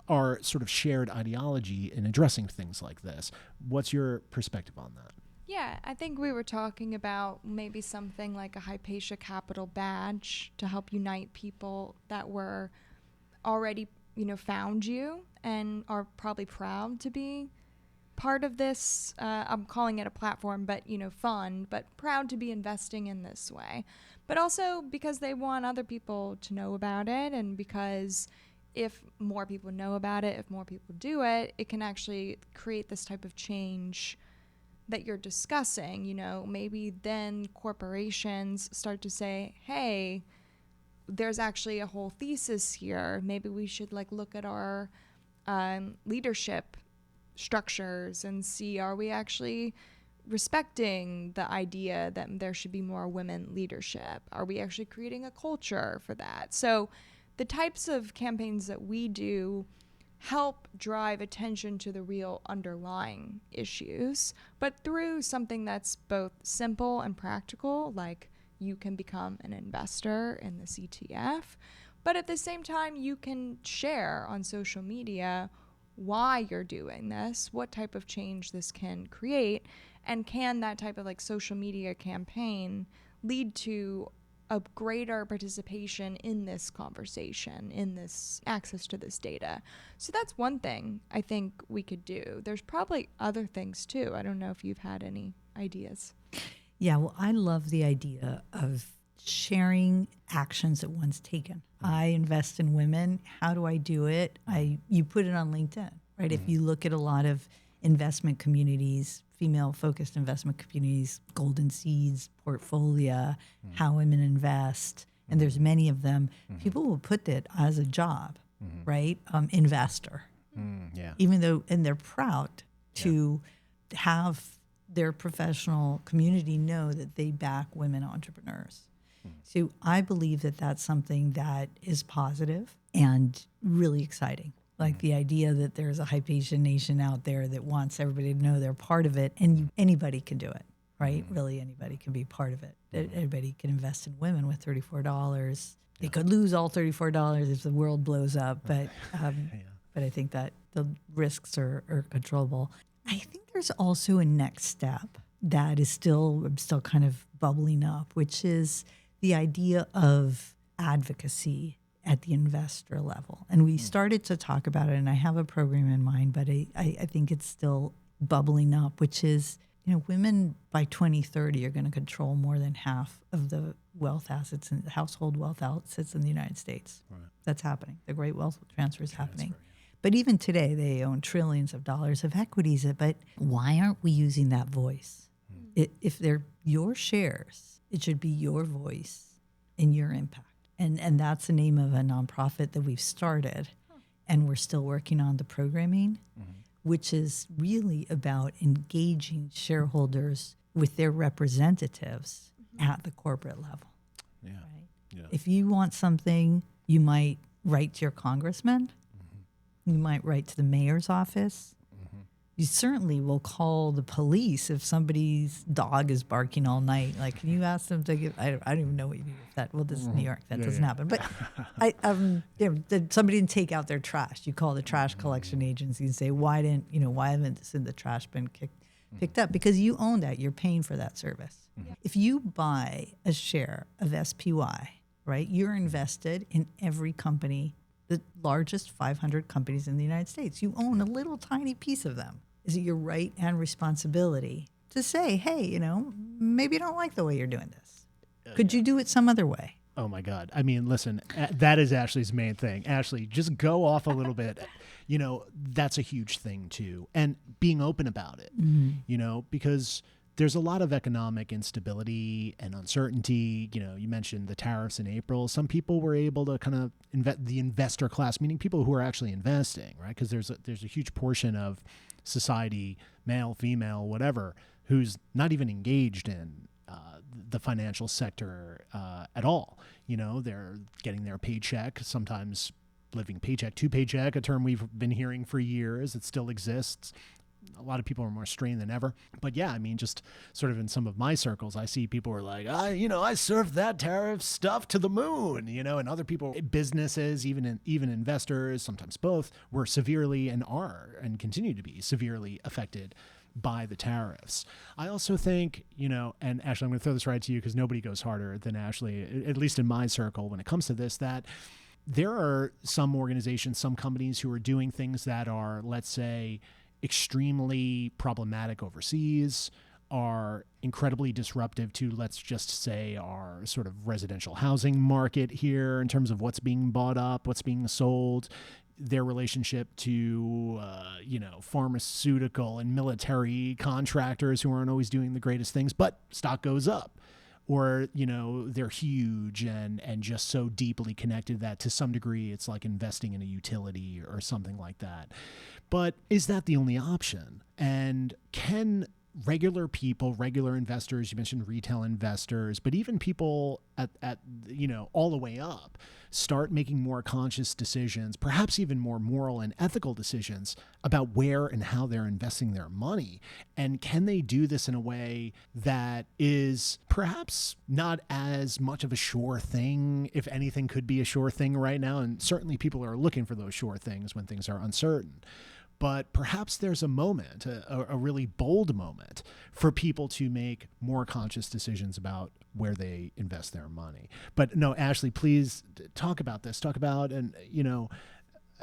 our sort of shared ideology in addressing things like this? What's your perspective on that? Yeah, I think we were talking about maybe something like a Hypatia Capital badge to help unite people that were already, found you and are probably proud to be part of this. I'm calling it a platform, but, fund, but proud to be investing in this way. But also because they want other people to know about it, and because if more people know about it, if more people do it, it can actually create this type of change that you're discussing. Maybe then corporations start to say, hey, there's actually a whole thesis here. Maybe we should look at our leadership structures and see, are we actually respecting the idea that there should be more women leadership? Are we actually creating a culture for that? So the types of campaigns that we do help drive attention to the real underlying issues, but through something that's both simple and practical, like you can become an investor in this ETF, but at the same time, you can share on social media why you're doing this, what type of change this can create, and can that type of social media campaign lead to a greater participation in this conversation, in this access to this data. So that's one thing I think we could do. There's probably other things too. I don't know if you've had any ideas. Yeah, well, I love the idea of sharing actions that one's taken. I invest in women. How do I do it? You put it on LinkedIn, right? If you look at a lot of investment communities, female-focused investment communities, Golden Seeds, Portfolio, How Women Invest, and there's many of them, people will put it as a job, right? Investor. Yeah. Even though, and they're proud to have their professional community know that they back women entrepreneurs. So I believe that that's something that is positive and really exciting. Like the idea that there's a Hypatia nation out there that wants everybody to know they're part of it, and anybody can do it, right? Really, anybody can be part of it. Anybody can invest in women with $34. They could lose all $34 if the world blows up, but I think that the risks are controllable. I think there's also a next step that is still kind of bubbling up, which is the idea of advocacy at the investor level. And we started to talk about it, and I have a program in mind, but I think it's still bubbling up, which is, women by 2030 are going to control more than half of the wealth assets and household wealth assets in the United States. Right. That's happening. The great wealth transfer is happening. But even today, they own trillions of dollars of equities. But why aren't we using that voice? If they're your shares, it should be your voice and your impact. And that's the name of a nonprofit that we've started, and we're still working on the programming, which is really about engaging shareholders with their representatives at the corporate level. Yeah. Right? Yeah. If you want something, you might write to your congressman. You might write to the mayor's office. You certainly will call the police if somebody's dog is barking all night. Like, can you ask them to give? I don't even know what you do with that. Well, this is New York. That doesn't happen. But somebody didn't take out their trash. You call the trash collection agency and say, why haven't the trash been picked up? Because you own that. You're paying for that service. If you buy a share of SPY, right, you're invested in every company, the largest 500 companies in the United States. You own a little tiny piece of them. Is it your right and responsibility to say, hey, maybe you don't like the way you're doing this? Could you do it some other way? Oh my God. I mean, listen, that is Ashley's main thing. Ashley, just go off a little bit. That's a huge thing too. And being open about it, because there's a lot of economic instability and uncertainty. You mentioned the tariffs in April. Some people were able to kind of the investor class, meaning people who are actually investing, right? Because there's a huge portion of society, male, female, whatever, who's not even engaged in the financial sector at all. They're getting their paycheck, sometimes living paycheck to paycheck, a term we've been hearing for years. It still exists. A lot of people are more strained than ever. But yeah, I mean, just sort of in some of my circles, I see people are like, I surfed that tariff stuff to the moon, and other people, businesses, even investors, sometimes both, were severely and are and continue to be severely affected by the tariffs. I also think, and Ashley, I'm going to throw this right to you because nobody goes harder than Ashley, at least in my circle when it comes to this, that there are some organizations, some companies who are doing things that are, let's say, extremely problematic overseas, are incredibly disruptive to, let's just say, our sort of residential housing market here in terms of what's being bought up, what's being sold, their relationship to, pharmaceutical and military contractors who aren't always doing the greatest things, but stock goes up. Or, they're huge and just so deeply connected that to some degree it's like investing in a utility or something like that. But is that the only option? And can regular people, regular investors, you mentioned retail investors, but even people at all the way up, start making more conscious decisions, perhaps even more moral and ethical decisions about where and how they're investing their money? And can they do this in a way that is perhaps not as much of a sure thing, if anything could be a sure thing right now? And certainly people are looking for those sure things when things are uncertain. But perhaps there's a moment, a really bold moment, for people to make more conscious decisions about where they invest their money. But no, Ashley, please talk about this. Talk about, and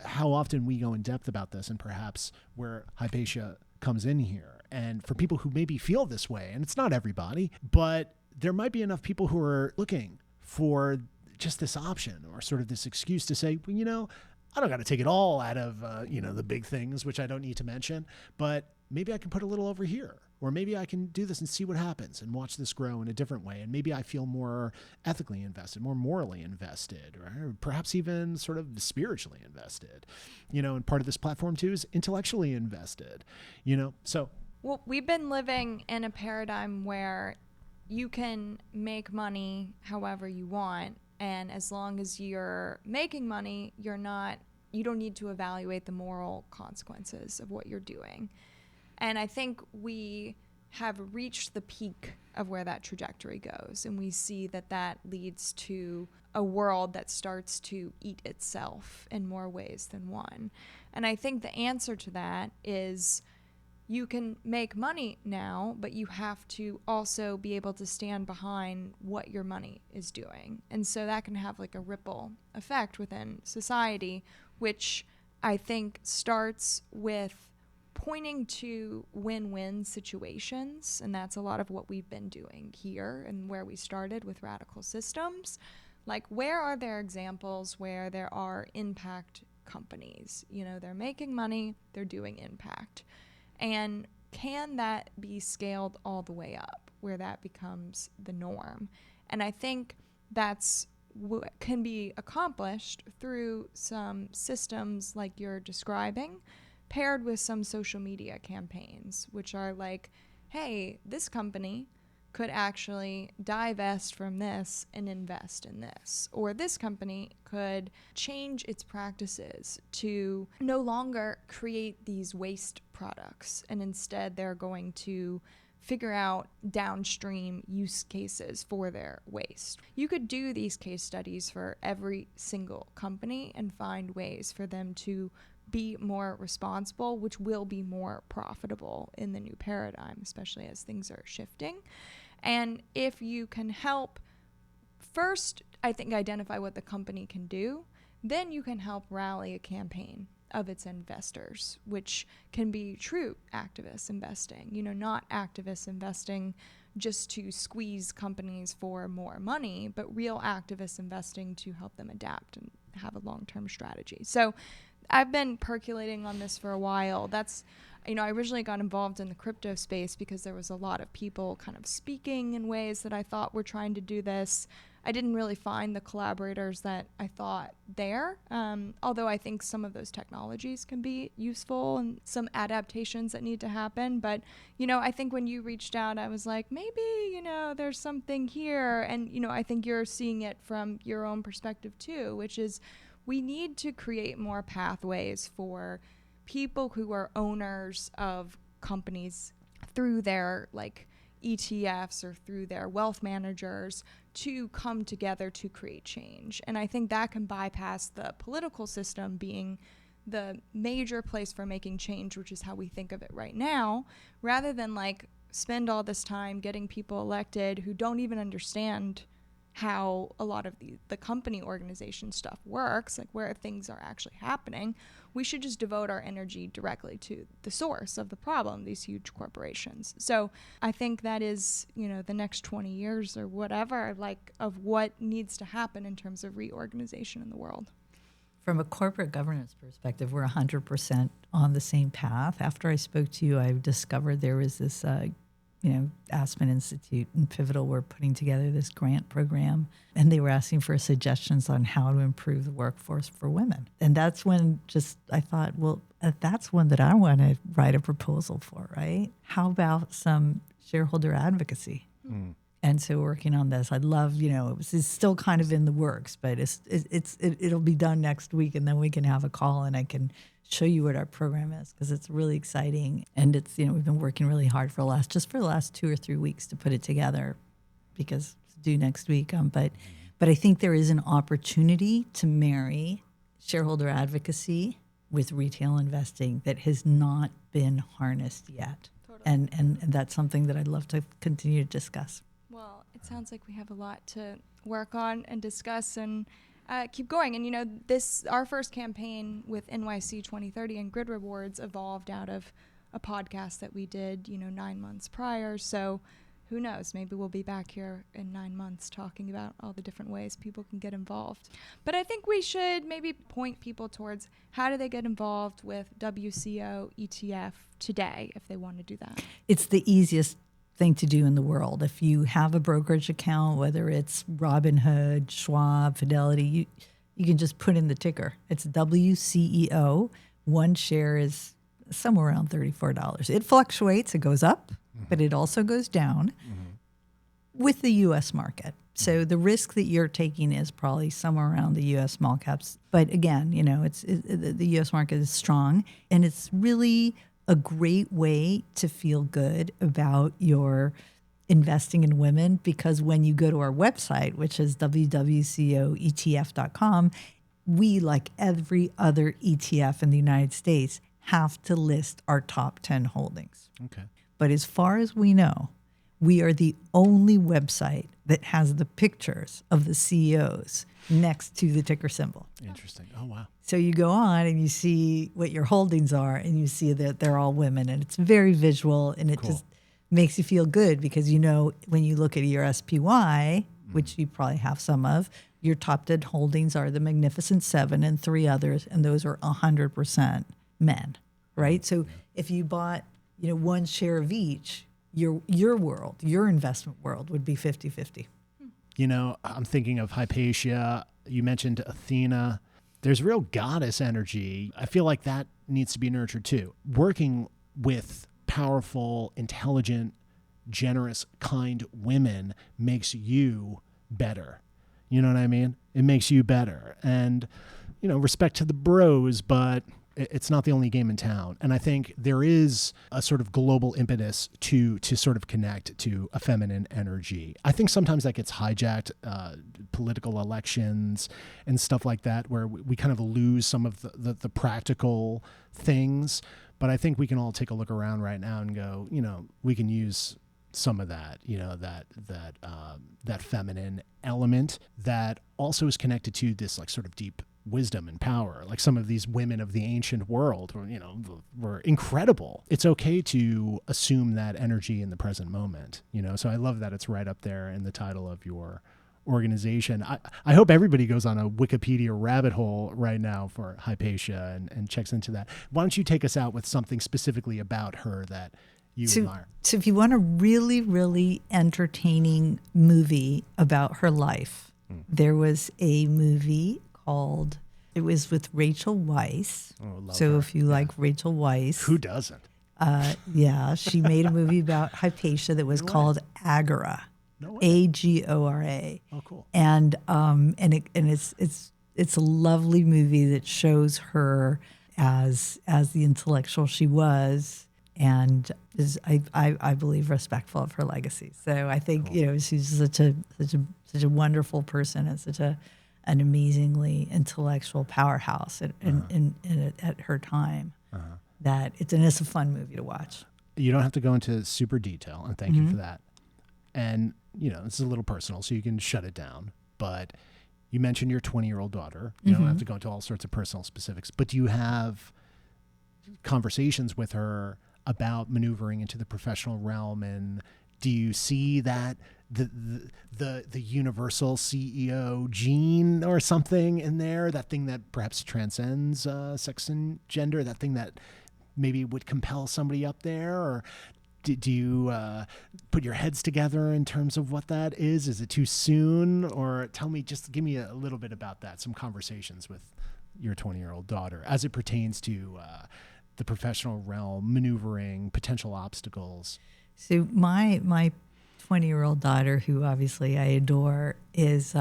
how often we go in depth about this, and perhaps where Hypatia comes in here. And for people who maybe feel this way, and it's not everybody, but there might be enough people who are looking for just this option or sort of this excuse to say, well, I don't got to take it all out of, the big things, which I don't need to mention, but maybe I can put a little over here, or maybe I can do this and see what happens and watch this grow in a different way. And maybe I feel more ethically invested, more morally invested, or perhaps even sort of spiritually invested, and part of this platform too is intellectually invested, so. Well, we've been living in a paradigm where you can make money however you want. And as long as you're making money, you don't need to evaluate the moral consequences of what you're doing. And I think we have reached the peak of where that trajectory goes. And we see that leads to a world that starts to eat itself in more ways than one. And I think the answer to that is you can make money now, but you have to also be able to stand behind what your money is doing. And so that can have like a ripple effect within society, which I think starts with pointing to win-win situations. And that's a lot of what we've been doing here and where we started with radical systems. Like, where are there examples where there are impact companies? They're making money, they're doing impact. And can that be scaled all the way up where that becomes the norm? And I think that's what can be accomplished through some systems like you're describing, paired with some social media campaigns, which are like, hey, this company could actually divest from this and invest in this. Or this company could change its practices to no longer create these waste products, and instead they're going to figure out downstream use cases for their waste. You could do these case studies for every single company and find ways for them to be more responsible, which will be more profitable in the new paradigm, especially as things are shifting. And if you can help first, I think, identify what the company can do, then you can help rally a campaign of its investors, which can be true activist investing, not activist investing just to squeeze companies for more money, but real activist investing to help them adapt and have a long-term strategy. So I've been percolating on this for a while. That's, I originally got involved in the crypto space because there was a lot of people kind of speaking in ways that I thought were trying to do this. I didn't really find the collaborators that I thought there, although I think some of those technologies can be useful and some adaptations that need to happen. But, I think when you reached out, I was like, maybe, there's something here. And, I think you're seeing it from your own perspective too, which is we need to create more pathways for people who are owners of companies through their ETFs or through their wealth managers to come together to create change. And I think that can bypass the political system being the major place for making change, which is how we think of it right now, rather than spend all this time getting people elected who don't even understand how a lot of the company organization stuff works, where things are actually happening. We should just devote our energy directly to the source of the problem, these huge corporations. So I think that is, the next 20 years or whatever, of what needs to happen in terms of reorganization in the world. From a corporate governance perspective, we're 100% on the same path. After I spoke to you, I discovered there was this Aspen Institute and Pivotal were putting together this grant program, and they were asking for suggestions on how to improve the workforce for women. And that's when I thought, well, that's one that I want to write a proposal for, right? How about some shareholder advocacy? And so working on this, I'd love, it's still kind of in the works, but it'll be done next week, and then we can have a call and I can show you what our program is, because it's really exciting. And it's, we've been working really hard for the last 2 or 3 weeks to put it together, because it's due next week. But I think there is an opportunity to marry shareholder advocacy with retail investing that has not been harnessed yet. Totally. And that's something that I'd love to continue to discuss. Well, it sounds like we have a lot to work on and discuss and keep going. And, our first campaign with NYC 2030 and Grid Rewards evolved out of a podcast that we did, 9 months prior. So who knows? Maybe we'll be back here in 9 months talking about all the different ways people can get involved. But I think we should maybe point people towards how do they get involved with WCEO ETF today if they want to do that. It's the easiest thing to do in the world. If you have a brokerage account, whether it's Robinhood, Schwab, Fidelity, you can just put in the ticker. It's WCEO. One share is somewhere around $34. It fluctuates. It goes up, but it also goes down with the U.S. market. So the risk that you're taking is probably somewhere around the U.S. small caps. But again, the U.S. market is strong, and it's really a great way to feel good about your investing in women, because when you go to our website, which is www.ceoetf.com, we, like every other ETF in the United States, have to list our top 10 holdings. Okay. But as far as we know, we are the only website that has the pictures of the CEOs next to the ticker symbol. Interesting. Oh, wow. So you go on and you see what your holdings are, and you see that they're all women, and it's very visual, and it just makes you feel good, because when you look at your SPY, which you probably have some of, your top 10 holdings are the Magnificent Seven and 3 others, and those are 100% men, right? So if you bought, one share of each, your world, your investment world would be 50-50. I'm thinking of Hypatia. You mentioned Athena. There's real goddess energy. I feel like that needs to be nurtured too. Working with powerful, intelligent, generous, kind women makes you better. You know what I mean? It makes you better. And, respect to the bros, but it's not the only game in town. And I think there is a sort of global impetus to sort of connect to a feminine energy. I think sometimes that gets hijacked, political elections and stuff like that, where we kind of lose some of the practical things. But I think we can all take a look around right now and go, we can use some of that, that feminine element that also is connected to this sort of deep wisdom and power. Like some of these women of the ancient world were incredible. It's okay to assume that energy in the present moment, so I love that it's right up there in the title of your organization. I hope everybody goes on a Wikipedia rabbit hole right now for Hypatia and checks into that. Why don't you take us out with something specifically about her that you admire? So if you want a really, really entertaining movie about her life, there was a movie called, it was with Rachel Weisz. Oh, love so her. if you like Rachel Weisz. Who doesn't? She made a movie about Hypatia that was called Agora. No way. Agora. Oh, cool. And it's a lovely movie that shows her as the intellectual she was, and is I believe respectful of her legacy. So I think she's such a wonderful person and such an amazingly intellectual powerhouse at her time. That it's a fun movie to watch. You don't have to go into super detail, and thank you for that. And, this is a little personal, so you can shut it down. But you mentioned your 20-year-old daughter. You don't have to go into all sorts of personal specifics. But do you have conversations with her about maneuvering into the professional realm? And do you see that the universal CEO gene or something in there, that thing that perhaps transcends sex and gender, that thing that maybe would compel somebody up there? Or do you put your heads together in terms of what that is? Is it too soon? Or give me a little bit about that, some conversations with your 20-year-old daughter as it pertains to the professional realm, maneuvering, potential obstacles. So my 20-year-old daughter, who obviously I adore, is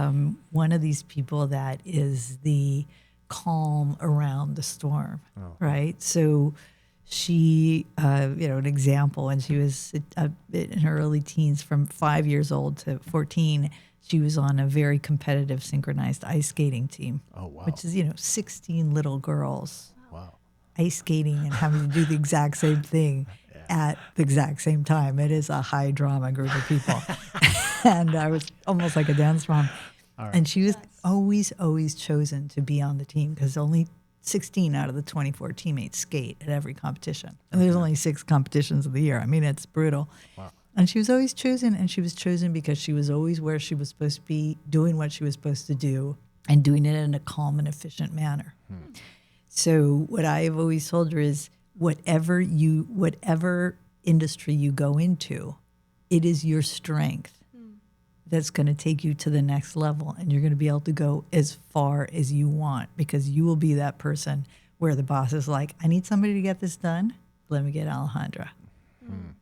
one of these people that is the calm around the storm, right? So she, an example, when she was in her early teens, from 5 years old to 14, she was on a very competitive synchronized ice skating team. Oh, wow. Which is, 16 little girls. Wow. Ice skating and having to do the exact same thing at the exact same time. It is a high drama group of people. And I was almost like a dance mom. Right. And she was always chosen to be on the team because only 16 out of the 24 teammates skate at every competition. And there's only 6 competitions of the year. I mean, it's brutal. Wow. And she was always chosen, and she was chosen because she was always where she was supposed to be, doing what she was supposed to do, and doing it in a calm and efficient manner. So what I have always told her is whatever industry you go into, it is your strength that's going to take you to the next level, and you're going to be able to go as far as you want because you will be that person where the boss is like, I need somebody to get this done. Let me get Alejandra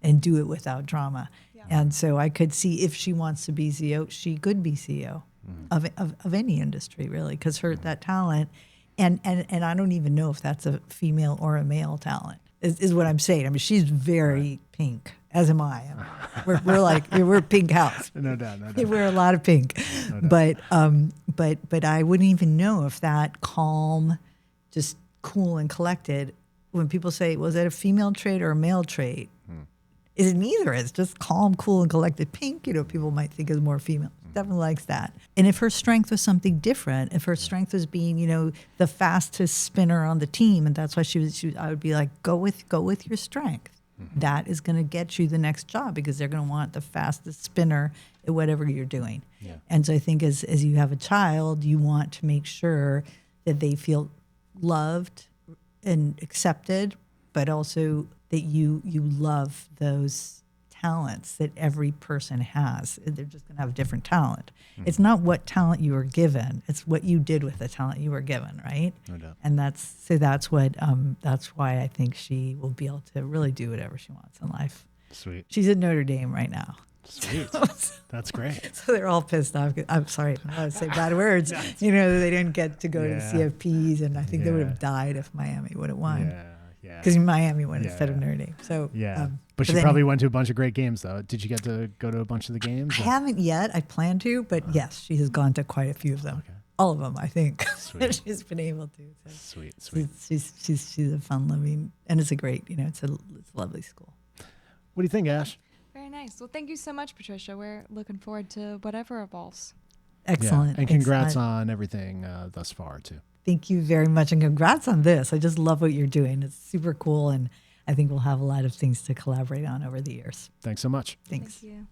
and do it without drama. Yeah. And so I could see if she wants to be CEO, she could be CEO of any industry, really, because that talent, and I don't even know if that's a female or a male talent, is what I'm saying. I mean, she's very pink, as am I. We're pink house. No doubt. They wear a lot of pink. No but I wouldn't even know if that calm, just cool and collected, when people say, was that a female trait or a male trait? Is it neither? It's just calm, cool, and collected. Pink, people might think is more female. Definitely likes that. And if her strength was something different, if her strength was being, the fastest spinner on the team, and that's why I would be like, go with your strength. That is going to get you the next job because they're going to want the fastest spinner at whatever you're doing. Yeah. And so I think as you have a child, you want to make sure that they feel loved and accepted, but also that you love those talents that every person has. They're just going to have a different talent. It's not what talent you were given; it's what you did with the talent you were given, right? No doubt. And that's why I think she will be able to really do whatever she wants in life. Sweet. She's at Notre Dame right now. Sweet. That's great. So they're all pissed off. I'm sorry, I'm not going to say bad words. They didn't get to go to the CFPs, and I think they would have died if Miami would have won. Yeah. Because Miami won instead of Notre Dame. So but she probably went to a bunch of great games, though. Did you get to go to a bunch of the games? I haven't yet. I plan to, but yes, she has gone to quite a few of them. Okay. All of them, I think. Sweet. She's been able to. So Sweet. She's a fun living, and it's a great. It's a lovely school. What do you think, Ash? Very nice. Well, thank you so much, Patricia. We're looking forward to whatever evolves. Excellent. Yeah. And congrats on everything thus far, too. Thank you very much, and congrats on this. I just love what you're doing. It's super cool, and I think we'll have a lot of things to collaborate on over the years. Thanks so much. Thanks. Thank you.